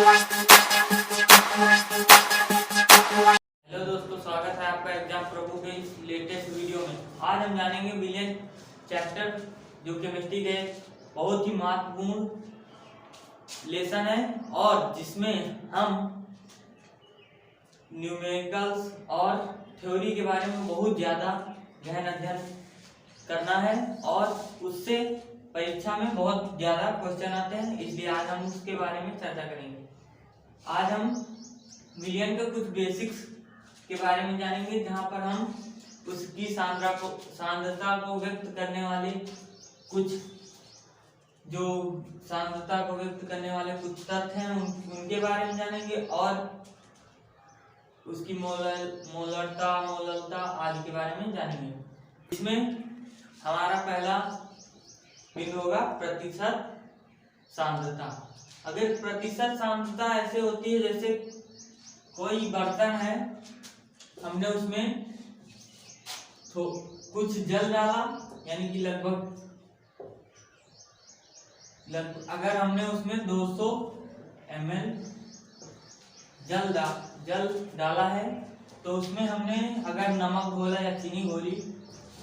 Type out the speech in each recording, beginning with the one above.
Hello दोस्तों, स्वागत है आपका एग्जाम प्रभु के इस लेटेस्ट वीडियो में। आज हम जानेंगे विलियन चैप्टर, जो केमिस्ट्री के बहुत ही महत्वपूर्ण लेसन है और जिसमें हम न्यूमेरिकल्स और थ्योरी के बारे में बहुत ज़्यादा गहन अध्ययन करना है और उससे परीक्षा में बहुत ज़्यादा क्वेश्चन आते हैं, इसलिए आज हम उसके बारे में चर्चा करेंगे। आज हम विलियन के कुछ बेसिक्स के बारे में जानेंगे, जहां पर हम उसकी सांद्रता को व्यक्त करने वाले कुछ तथ्य हैं उनके बारे में जानेंगे और उसकी मोलरता आदि के बारे में जानेंगे। इसमें हमारा पहला बिंदु होगा प्रतिशत सांद्रता। अगर प्रतिशत सांद्रता ऐसे होती है जैसे कोई बर्तन है, हमने उसमें कुछ जल डाला, यानी कि लगभग अगर हमने उसमें 200 ml जल डाला है तो उसमें हमने अगर नमक घोला या चीनी घोली,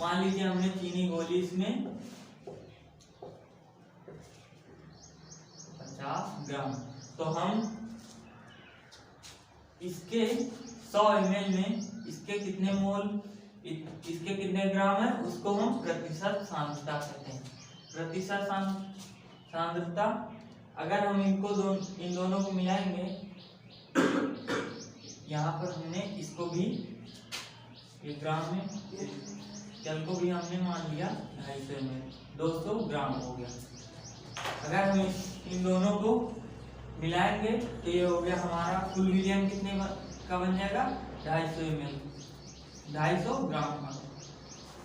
मान लीजिए हमने चीनी घोली इसमें 50 ग्राम, तो हम इसके 100 ml में इसके कितने ग्राम है उसको हम प्रतिशत सांद्रता कहते हैं। प्रतिशत सांद्रता अगर हम इन दोनों को मिलाएंगे, यहाँ पर हमने इसको भी 1 ग्राम में, जल को भी हमने मान लिया 250 ml, 200 ग्राम हो गया। अगर हम इन दोनों को मिलाएंगे तो ये हो गया हमारा कुल विलियन कितने का बन जाएगा, 250 ml, 250 ग्राम का।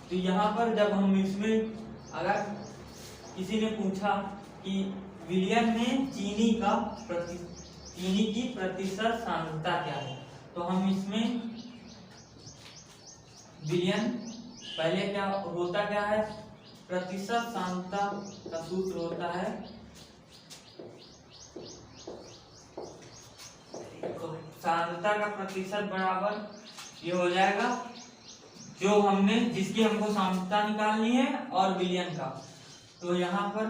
तो यहाँ पर जब हम इसमें अगर किसी ने पूछा कि विलियन में चीनी की प्रतिशत सांद्रता क्या है, तो हम इसमें विलियन पहले क्या है, प्रतिशत सांद्रता का सूत्र होता है, तो सांद्रता का प्रतिशत बराबर ये हो जाएगा जिसकी हमको सांद्रता निकालनी है और विलियन का। तो यहाँ पर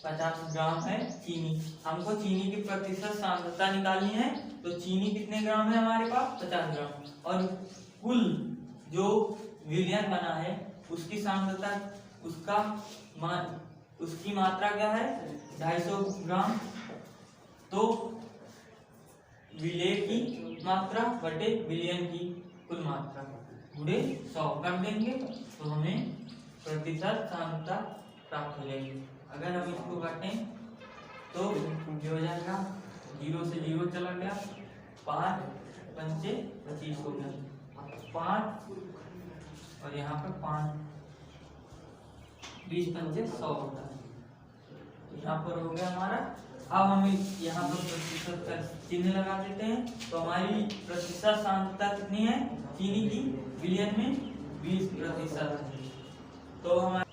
50 ग्राम है चीनी, हमको चीनी की प्रतिशत सांद्रता निकालनी है, तो चीनी कितने ग्राम है हमारे पास, 50 ग्राम, और कुल जो विलियन बना है उसकी सांद्रता उसकी मात्रा क्या है, 250 ग्राम। तो विलेय की मात्रा बटे विलियन की कुल मात्रा गुणे 100 कर देंगे तो हमें प्रतिशत सांद्रता प्राप्त हो जाएगी। अगर हम इसको काटें तो ये हो जाएगा, 0 से 0 चला गया, 5 पंचे 25 हो गया, 5 और यहाँ पर 5, 20 पंचे 100 होता है, यहाँ पर हो गया हमारा। अब हम यहाँ पर प्रतिशत का चिन्ह लगा देते हैं, तो हमारी प्रतिशत सांद्रता कितनी है चीनी की विलियन में, 20%। तो हमारे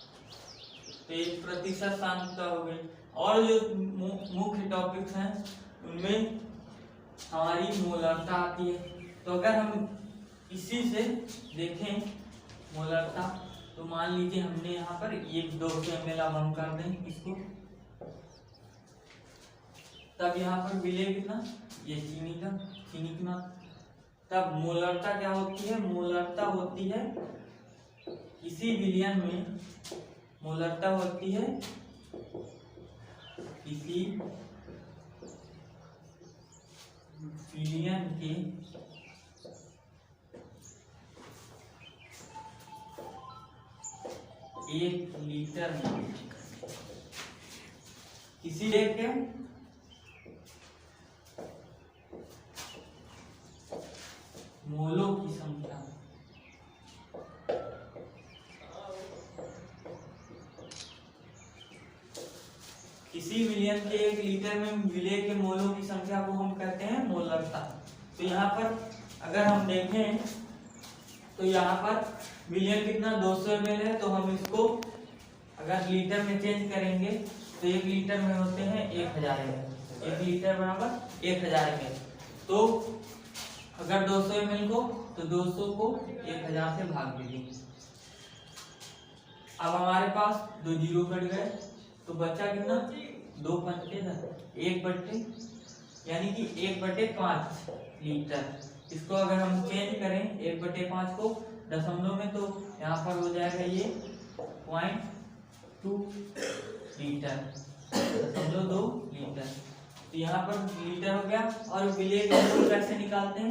1% सांद्रता हो गई। और जो मुख्य टॉपिक्स हैं उनमें हमारी मोलरता आती है। तो अगर हम इसी से देखें मोलरता, तो मान लीजिए हमने यहाँ पर 200 ml अब हम कर दें इसको, तब यहाँ पर विलेय कितना, ये चीनी की मात्रा। तब मोलरता क्या होती है, मोलरता होती है किसी विलियन में, मोलरता होती है किसी विलियन के 1 लीटर में किसी के मोलों की संख्या, किसी विलियन के 1 लीटर में विलेय के मोलों की संख्या को हम कहते हैं मोलरता। तो यहाँ पर अगर हम देखें तो यहाँ पर विलियन कितना 200 ml है, तो हम इसको अगर लीटर में चेंज करेंगे तो 1 लीटर में होते हैं 1000 ml। 1 लीटर बराबर 1000 ml। तो अगर 200 ml को, तो 200 को 1000 से भाग देंगे। अब हमारे पास 2 जीरो कट गए, तो बचा कितना, 2 पंचे 1 बट्टे, यानी कि 1/5 लीटर। इसको अगर हम चेंज करें 1/5 को दशमलव में, तो यहाँ पर हो जाएगा ये 0.2 लीटर, 0.2 लीटर। तो यहाँ पर लीटर हो गया। और विलेय के मोल कैसे निकालते हैं,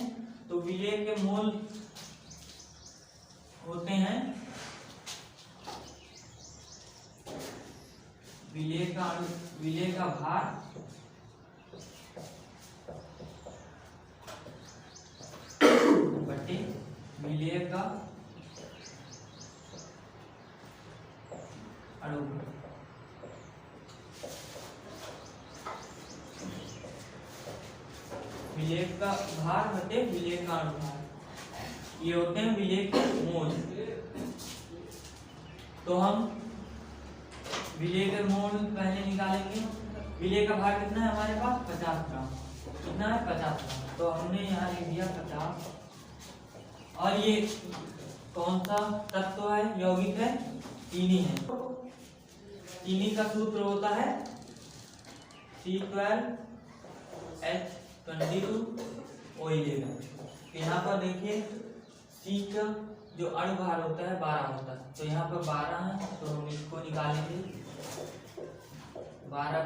तो विलेय के मोल होते हैं, विलेय का भार बटे विलेय का अणु। विलेय का भार बटे विलेय का अनुभार, ये होते हैं विलेय के मोल। तो हम विलेय के मोल पहले निकालेंगे। विलेय का भार कितना है हमारे पास, 50 ग्राम। कितना है, 50 ग्राम। तो हमने यहाँ लिख दिया 50। और ये कौन सा तत्व है, यौगिक है, चीनी है। चीनी का सूत्र होता है C12H22O11। यहाँ पर देखिए C का जो अणुभार होता है 12 होता है, तो यहाँ पर 12 है, तो हम इसको निकालेंगे। 12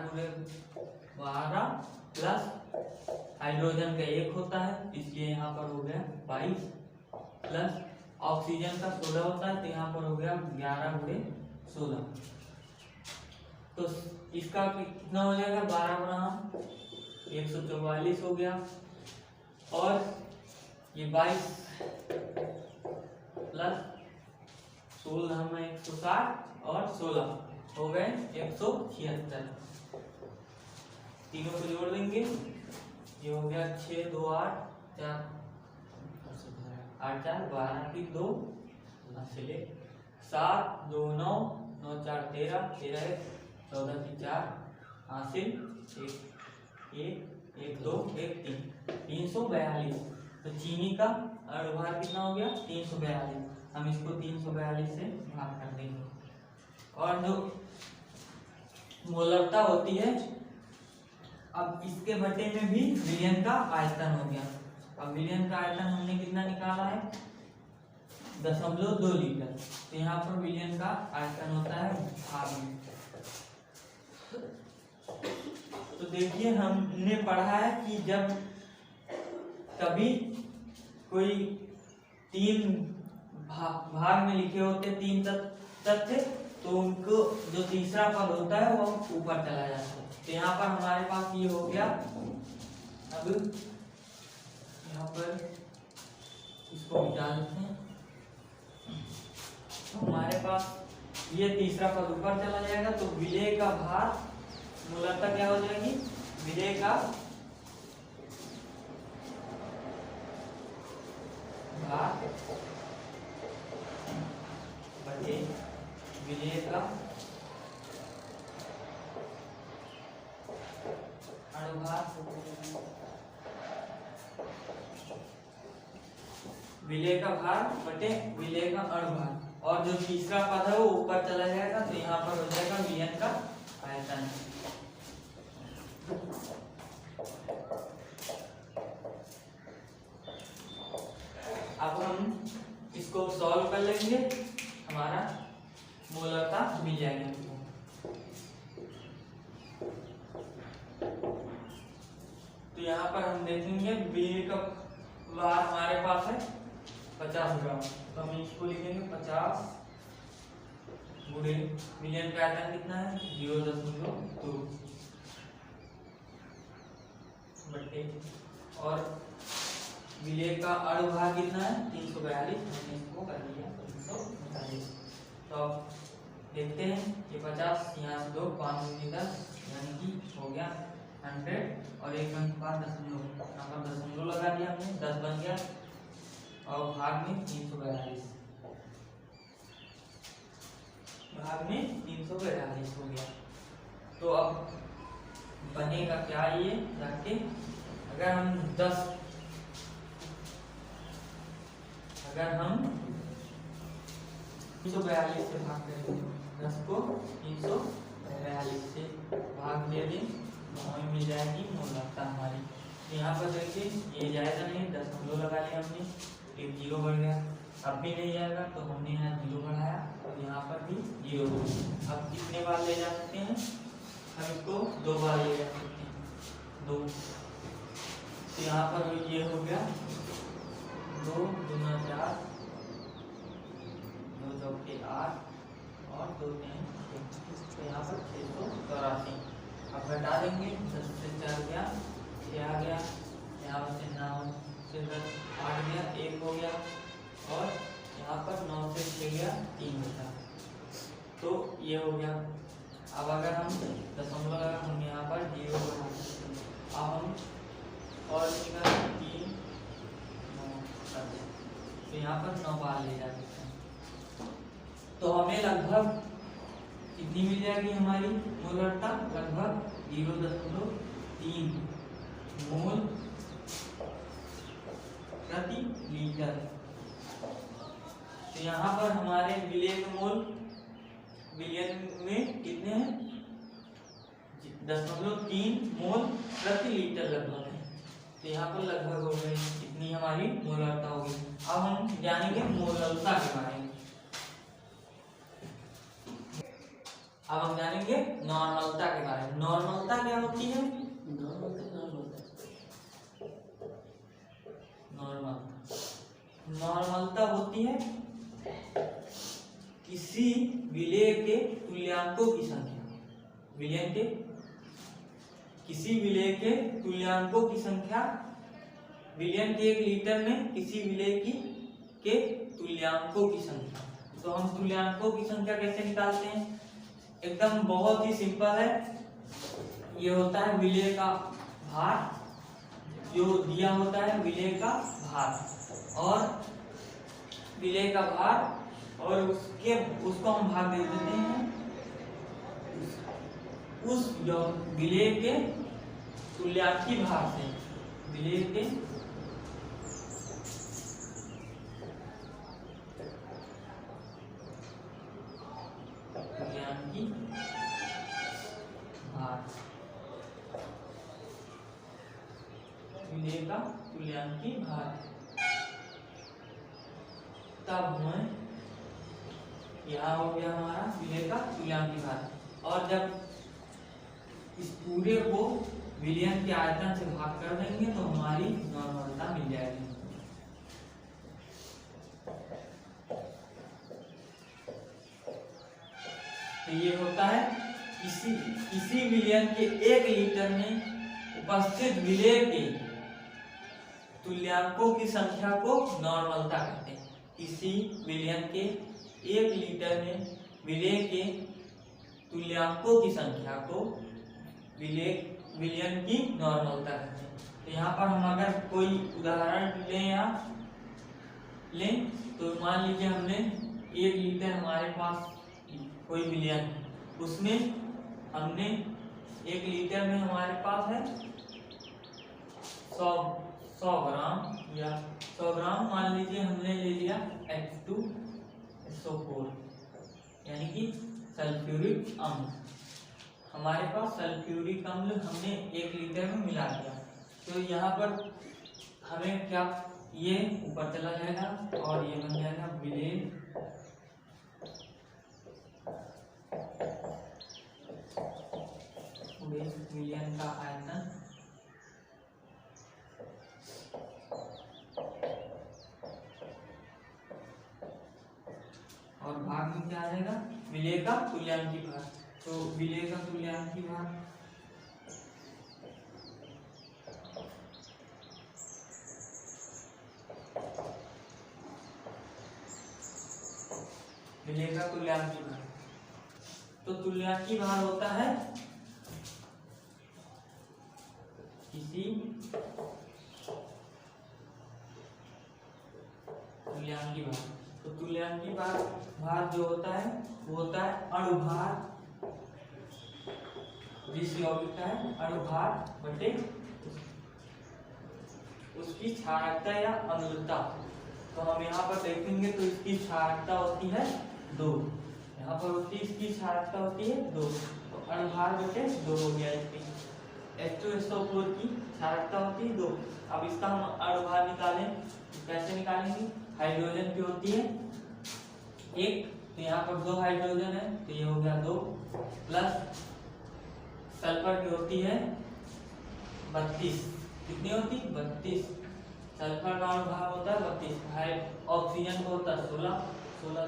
प्लस हाइड्रोजन का 1 होता है, इसलिए यहाँ पर हो गया 22, प्लस ऑक्सीजन का 16 होता है, तो यहाँ पर हो गया 11×16। तो इसका कितना हो जाएगा, 12 ग्राम 144 हो गया। और ये 22 प्लस 16 में 160 और 16 हो गए 176। तीनों को जोड़ देंगे, ये हो गया 6 2 8 4 8 4 12 3 2 7 2 9 9 4 13 13 14 4 हासिल 1 1 2 1 3 342। तो चीनी का अणुभार कितना हो गया, 342। हम इसको 342 से भाग कर देंगे। और जो मोलरता होती है, अब इसके बटे में भी विलयन का आयतन हो गया। अब विलयन का आयतन हमने कितना निकाला है, 0.2 लीटर। तो यहाँ पर विलयन का आयतन होता है भाग में। तो देखिए हमने पढ़ा है कि जब कभी कोई 3 भाग में लिखे होते 3 तथ्य, तो उनको जो तीसरा पद होता है वो ऊपर चला जाता है। तो यहाँ पर हमारे पास ये हो गया। अब यहाँ पर इसको मिटा देते हैं, तो हमारे पास ये तीसरा पद ऊपर चला जाएगा। तो विलेय का भार मूलतः क्या हो जाएगी, विलेय का भार बटे विलेय का अणुभार। विलेय का भार बटे विलेय का अणुभार। और जो तीसरा पद है वो ऊपर चला जाएगा, तो यहाँ पर हो जाएगा विलयन का आयतन। अब हम इसको सॉल्व कर लेंगे, हमारा मोलरता मिल जाएगी। तो यहाँ पर हम देखेंगे विलेय का भार हमारे पास है 50 ग्राम, तो हम इसको लिखेंगे 50 गुणे विलयन का आयतन कितना है, 0.2 बटे, और विलेय का अणुभार कितना है 342, हमने इसको कर दिया 342। तो अब देखते हैं, ये 50 यहाँ से 2 5 10, यानी कि हो गया 100, और एक अंक बाद दशमलव, यहाँ पर दशमलव लगा दिया हमने, 10 बन गया। और भाग में 342, भाग में 342 हो गया। तो अब बनेगा क्या ये जाके, अगर हम 342 से भाग करेंगे, 10 को 342 से भाग दे दें तो हमें मिल जाएगी मूलता हमारी। यहाँ पर देखिए ये जाएगा नहीं, 0 लगा लिया हमने, एक 0 बढ़ गया। अब भी नहीं जाएगा तो हमने यहाँ 0 बढ़ाया और यहाँ पर भी 0 हो गया। अब कितने बार ले जा सकते हैं, हम इसको 2 बार ले जा सकते हैं, 2। तो यहाँ पर ये हो गया 2 दूना 4, 2 चौके 8 और 2 3 6, तो यहाँ पर 684। अब घटा देंगे, 10 से 4 गया, 6 आ गया, यहाँ से 9 से 10 8 गया, 1 हो गया, और यहाँ पर 9 से 6 गया, 3 बचा। तो ये हो गया। अब अगर हम दशमलव लगा, हम यहाँ पर 0 बढ़ा सकते हैं। अब हम और 3 9 कर दें, तो यहाँ पर 9 बार ले जा सकते हैं। तो हमें लगभग कितनी मिल जाएगी हमारी मूलता, लगभग 0.3 मोल प्रति लीटर। तो यहाँ पर हमारे विलेय के मोल बिलियन में कितने हैं, 0.3 मोल प्रति लीटर लगभग है। तो यहाँ पर लगभग हो गई, इतनी हमारी मोलरता होगी। अब हम जानेंगे मोलरता के बारे में। अब हम जानेंगे नॉर्मलता के बारे में। नॉर्मलता क्या होती है, नॉर्मलता होती है किसी विलेय के तुल्यांकों की संख्या, विलेय के किसी विलेय के तुल्यांकों की संख्या, विलेय के 1 लीटर में किसी विलेय के तुल्यांकों की संख्या। तो हम तुल्यांकों की संख्या कैसे निकालते हैं, एकदम बहुत ही सिंपल है। ये होता है विलेय का भार, जो दिया होता है विलेय का भार, और विलेय का भार और उसको हम भाग दे देते हैं उस विलेय के तुल्यांकी भार से, विलेय के तुल्यांकी भार, विलेय का तुल्यांकी भार। तब हमें यहाँ हो गया हमारा विलेय का तुल्यांकी भार। और जब इस पूरे को विलयन के आयतन से भाग कर देंगे तो हमारी नॉर्मलता मिल जाएगी। तो ये होता है किसी विलयन के 1 लीटर में उपस्थित विलेय के तुल्यांकों की संख्या को नॉर्मलता कहते हैं। किसी विलयन के 1 लीटर में विलेय के तुल्यांकों की संख्या को विलयन की नॉर्मलता कहते हैं। तो यहाँ पर हम अगर कोई उदाहरण लें तो मान लीजिए हमने 1 लीटर हमारे पास कोई विलयन है, उसमें हमने 1 लीटर में हमारे पास है 100 ग्राम या 100 ग्राम मान लीजिए हमने ले लिया H2SO4 यानी कि सल्फ्यूरिक अम्ल। हमारे पास सल्फ्यूरिक अम्ल हमने 1 लीटर में मिला दिया, तो यहाँ पर हमें क्या, ये ऊपर चला जाएगा और ये बन जाएगा विलेय विलयन का आयतन और भाग में क्या आ जाएगा, विलेय का तुल्यांकी भार। तो विलेय का तुल्यांकी भार विलेय का तुल्यांकी भार, तो तुल्यांकी भार होता है किसी तुल्यांकी भार। तो तुल्यांकी भार जो होता है वो होता है अणुभार जिस यौगिक का है अणुभार बटे उसकी क्षारकता या अम्लता। तो हम यहाँ पर देखेंगे तो इसकी क्षारकता होती है 2, यहाँ पर होती है इसकी क्षारकता होती है 2, तो अणुभार बटे 2 हो गया। इसकी H2SO4 की क्षारकता होती है 2। अब इसका हम अणुभार निकालें तो कैसे निकालेंगे? हाइड्रोजन की होती है 1, तो यहाँ पर 2 हाइड्रोजन है तो ये हो गया 2, प्लस सल्फर की होती है 32। कितनी होती? 32। सल्फर का अणुभार होता है 32। ऑक्सीजन का होता है 16, 16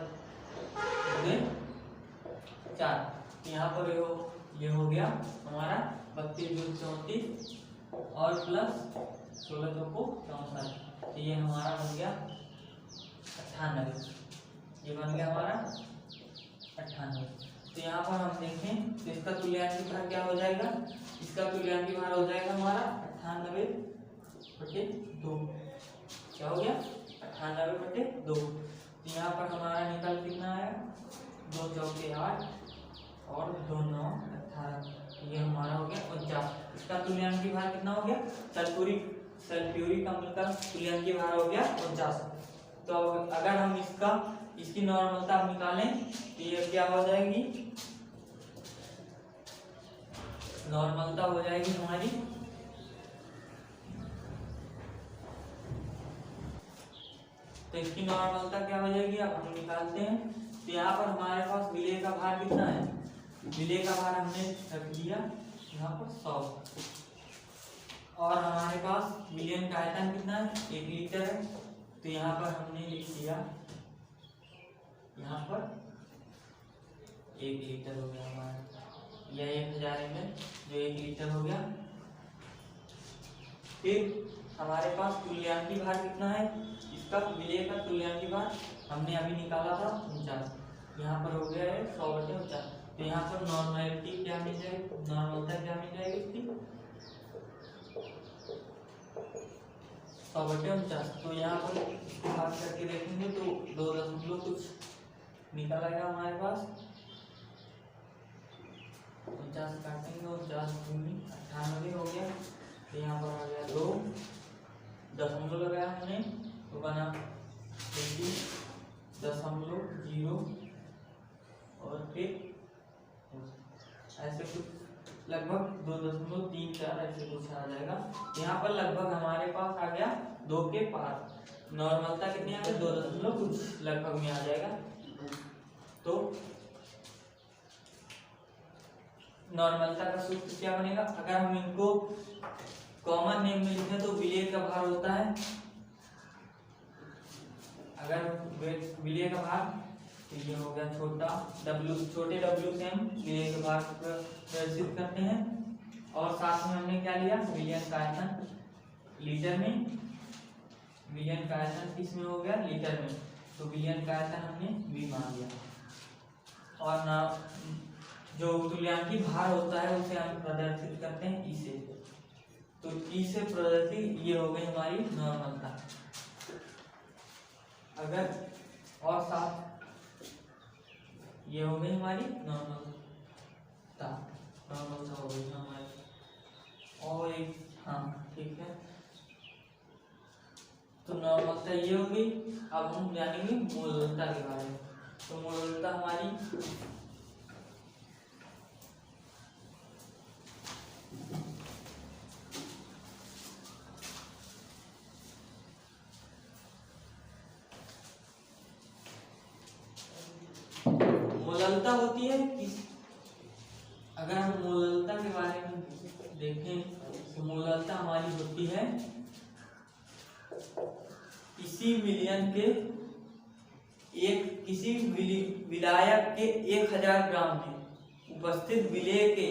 4। यहाँ पर ये हो गया हमारा 32 दूर 34 और प्लस 16 चौको 64, तो ये हमारा बन गया 98। ये बन गया हमारा 98। तो यहाँ पर हम देखें तो इसका तुल्यांकी भार क्या हो जाएगा? इसका तुल्यांकी भार हो जाएगा हमारा 98/2। क्या हो गया? 98/2। तो यहाँ पर हमारा निकल कितना आया? 2 चौके 8 और 2 9 18, ये हमारा हो गया 49। इसका तुल्यांकी भार कितना हो गया? सल्फ्यूरिक अम्ल का तुल्यांकी भार हो गया 49। तो अगर हम इसकी नॉर्मलता निकालें तो ये क्या हो जाएगी? नॉर्मलता हो जाएगी हमारी तो इसकी नॉर्मलता क्या हो जाएगी? अब हम निकालते हैं। तो यहाँ पर हमारे पास विलेय का भार कितना है? विलेय का भार हमने रख दिया यहाँ पर 100, और हमारे पास विलयन का आयतन कितना है? 1 लीटर है, तो यहाँ पर हमने लिख दिया यहाँ पर 1 लीटर हो गया हमारा, या 1000 ml जो 1 लीटर हो गया। फिर हमारे पास तुल्यांकी भार कितना है? इसका विलेय का तुल्यांकी भार हमने अभी निकाला था 49, यहाँ पर हो गया है 100/49। तो यहाँ पर नॉर्मलिटी क्या मिल जाएगी? नॉर्मलता क्या मिल जाएगी इसकी? 100/49। तो यहाँ पर बात करके देखेंगे तो 2 दशमलव कुछ निकल आएगा हमारे पास। 49 काटेंगे, 49 दूनी 98 हो गया। तो यहाँ पर आ गया 2 दशमलव लगाया हमने तो बना 20.0 और फिर ऐसे कुछ लगभग 2.34 ऐसे कुछ आ जाएगा। यहाँ पर लगभग हमारे पास आ गया 2 के पास। नॉर्मलता कितनी आ गई? 2 कुछ लगभग में आ जाएगा। तो नॉर्मलता का सूत्र क्या बनेगा? अगर हम इनको कॉमन नेम में लिखें तो विलेय का भार होता है, अगर विलेय का भार तो ये हो गया छोटे w से हम विलेय का भार प्रदर्शित करते हैं। और साथ में हमने क्या लिया? विलयन का आयतन लीटर में। विलयन का आयतन किस में हो गया? लीटर में। तो विलयन का आयतन हमने v मान लिया। और ना जो तुल्यांकी भार होता है उसे हम प्रदर्शित करते हैं ई से। तो ई से प्रदर्शित ये हो गई हमारी नॉर्मलता। अगर और साथ ये हो गई हमारी नॉर्मलता हो गई हमारी। और एक ठीक है, तो नॉर्मलता ये हो गई। अब हम जानेंगे मोललता के बारे में। तो मोललता हमारी मोललता होती है अगर हम मोललता के बारे में देखें तो मोललता हमारी होती है किसी विलयन के किसी विलायक के 1000 ग्राम में उपस्थित विलेय के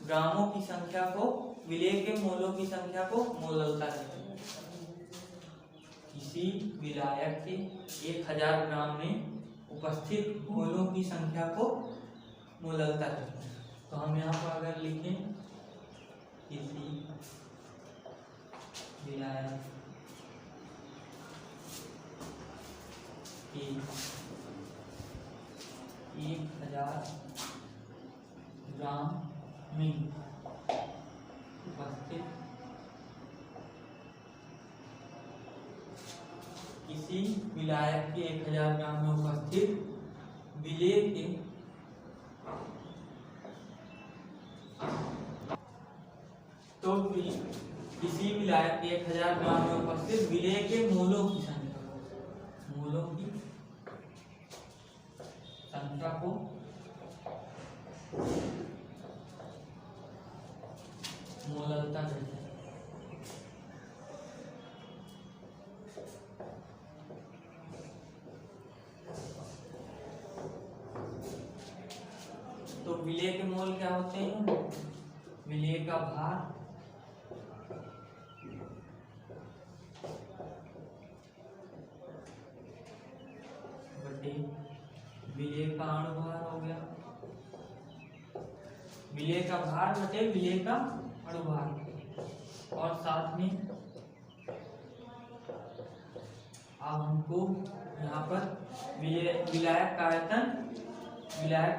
ग्रामों की संख्या को, विलेय के मोलों की संख्या को मोललता कहते हैं। किसी विलायक के 1000 ग्राम में उपस्थित मोलों की संख्या को मोललता कहते हैं। तो हम यहाँ पर अगर लिखें किसी विलायक की 1000 ग्राम में उपस्थित किसी विलायक के 1000 ग्राम में उपस्थित विलेय के किसी विलायक के 1000 ग्राम में उपस्थित विलेय के मोलों की संख्या को मोललता कहते हैं। तो विलेय के मोल क्या होते हैं? विलेय का भार बटे विलेय का अणुभार हो गया। विलेय का भार बटे विलेय का अणुभार। और साथ में अब हमको यहाँ पर विलायक का आयतन, विलायक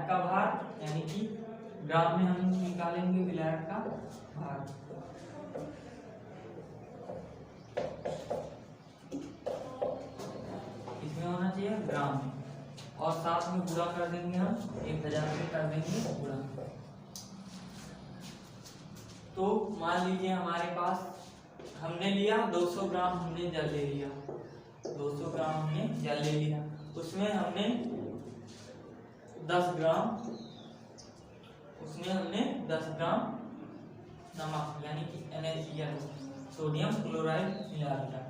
का भार यानी कि ग्राम में हम निकालेंगे विलायक का भार। इसमें होना चाहिए ग्राम में, और साथ में गुणा कर देंगे हम 1000 से कर देंगे गुणा। तो मान लीजिए हमारे पास हमने लिया 200 ग्राम, हमने जल ले लिया 200 ग्राम हमने जल ले लिया। उसमें हमने 10 ग्राम नमक यानी कि NaCl सोडियम क्लोराइड मिला दिया।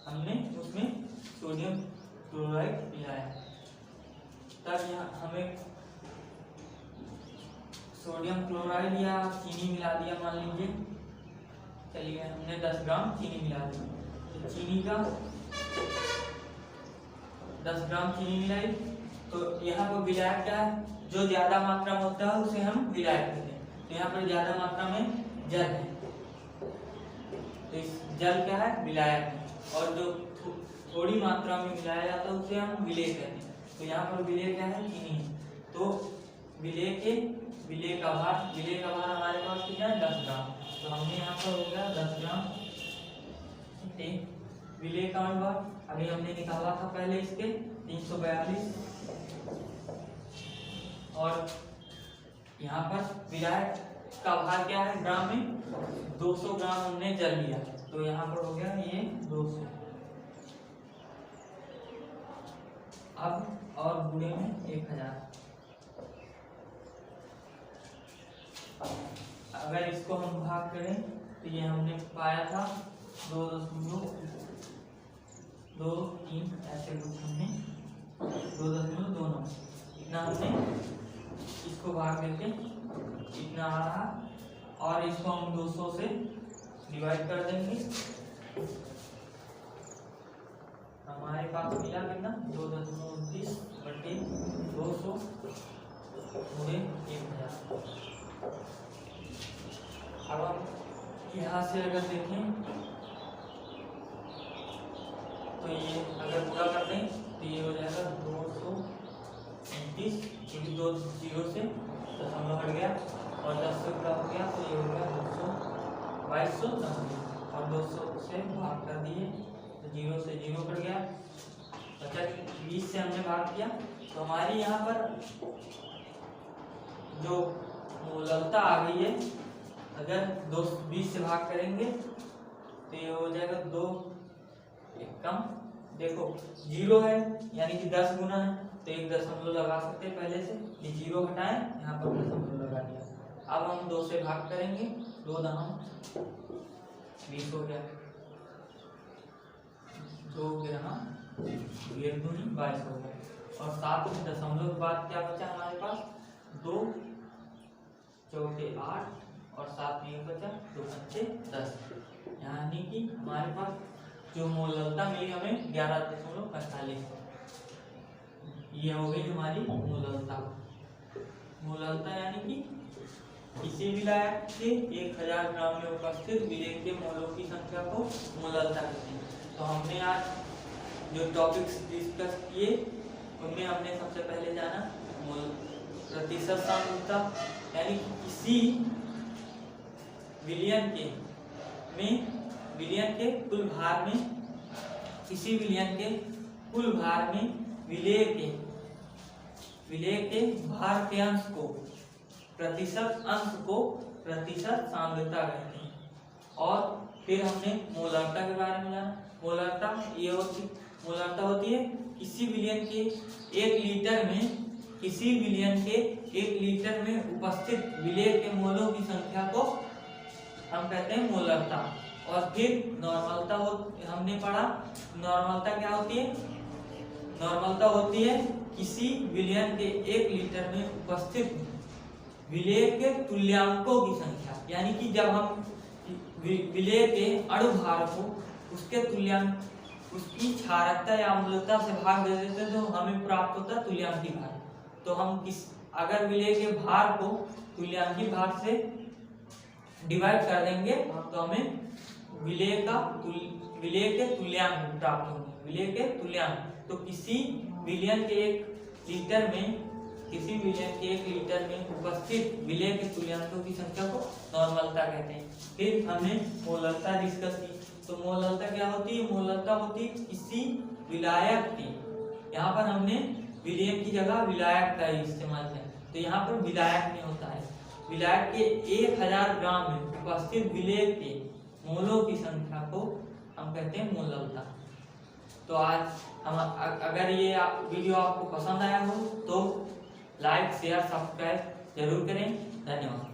हमने उसमें सोडियम क्लोराइड मिलाया, तब यहाँ हमें सोडियम क्लोराइड या चीनी मिला दिया। मान लीजिए चलिए हमने 10 ग्राम चीनी मिला दी, तो चीनी का 10 ग्राम चीनी मिलाई। तो यहाँ पर विलायक क्या है? जो ज्यादा मात्रा में होता है उसे हम विलायक कहते हैं। तो यहाँ पर ज्यादा मात्रा में जल है, तो इस जल क्या है? विलायक है। और जो थोड़ी मात्रा में मिलाया जाता है उसे हम विलेय कहते हैं। तो यहाँ पर विलेय क्या है? चीनी। तो विलेय का भार हमारे पास कितना है? 10 ग्राम। तो हमने यहाँ पर हो गया 10 ग्राम विलेय का भार। अभी हमने निकाला था पहले इसके 342, और यहाँ पर विलायक का भार क्या है ग्राम में? 200 ग्राम हमने जल लिया, तो यहाँ पर हो गया ये 200। अब और गुणे में 1000। अगर इसको हम भाग करें तो ये हमने पाया था 2.23 ऐसे कुछ हमने 2.29 इतना हमने इसको भाग देते इतना आ रहा, और इसको हम 200 से डिवाइड कर देंगे। हमारे पास मिला कितना? 2.29 बटे 200 गुणे 1000। अब हम यहाँ से अगर देखें तो ये अगर पूरा कर दें तो ये हो जाएगा 229, क्योंकि 2 0 से दशमलव हट गया और 10 से पूरा हो गया, तो ये हो गया 2290, और 200 से भाग कर दिए तो 0 से 0 कट गया, 20 से हमने भाग किया। तो हमारी यहाँ पर जो मोललता आ गई है, अगर 20 से भाग करेंगे तो ये हो जाएगा 2 कम, देखो 0 है यानी कि 10 गुना है, तो 1 दशमलव लगा सकते हैं पहले से। ये 0 हटाएं, यहाँ पर दशमलव लगा दिया। अब हम 2 से भाग करेंगे, 2 दशम 20 हो गया, 2 ग्राम 1 दूनी 22 हो गया, और 7 में दशमलव के बाद क्या बचा हमारे पास? 2 चौके 8 और 7 में बचा 2 पंचे 10, यानी कि हमारे पास जो मोललता मिली हमें 11.45। ये हो गई हमारी मोललता यानी कि किसी विलायक के 1000 ग्राम में उपस्थित विलेय के मोलों की संख्या को मोललता कहते हैं। तो हमने आज जो टॉपिक्स डिस्कस किए उनमें हमने सबसे पहले जाना प्रतिशत सांद्रता, यानी किसी विलयन के कुल भार में, किसी विलयन के कुल भार में विलेय के भार के अंश को प्रतिशत सांद्रता कहते हैं। और फिर हमने मोलरता के बारे में जाना। मोलरता होती है किसी विलयन के 1 लीटर में उपस्थित विलेय के मोलों की संख्या को हम कहते हैं मोलरता। और फिर नॉर्मलता हमने पढ़ा। नॉर्मलता क्या होती है? नॉर्मलता होती है किसी विलयन के 1 लीटर में उपस्थित विलेय के तुल्यांकों की संख्या, यानी कि जब हम विलेय के अणु भार को उसके तुल्यांक, उसकी क्षारकता या अम्लता से भाग दे देते हैं तो हमें प्राप्त होता है तुल्यांकी भार। तो हम अगर विलेय के भार को तुल्यांकी भार से डिवाइड कर देंगे तो हमें विलेय के तुल्यांक प्राप्त होंगे। विलेय के तुल्यांक, तो किसी विलयन के 1 लीटर में उपस्थित विलेय के तुल्यांकों की संख्या को नॉर्मलता कहते हैं। फिर हमने मोलरता डिस्कस की। तो मोलरता क्या होती है? मोलरता होती है किसी विलायक के, यहाँ पर हमने विलयन की जगह विलायक का इस्तेमाल किया, तो यहाँ पर विलायक नहीं होता है। विलायक के 1000 ग्राम में उपस्थित विलेय के मोलों की संख्या को हम कहते हैं मोलरता। तो आज हम, अगर ये वीडियो आपको पसंद आया हो तो लाइक, शेयर, सब्सक्राइब जरूर करें। धन्यवाद।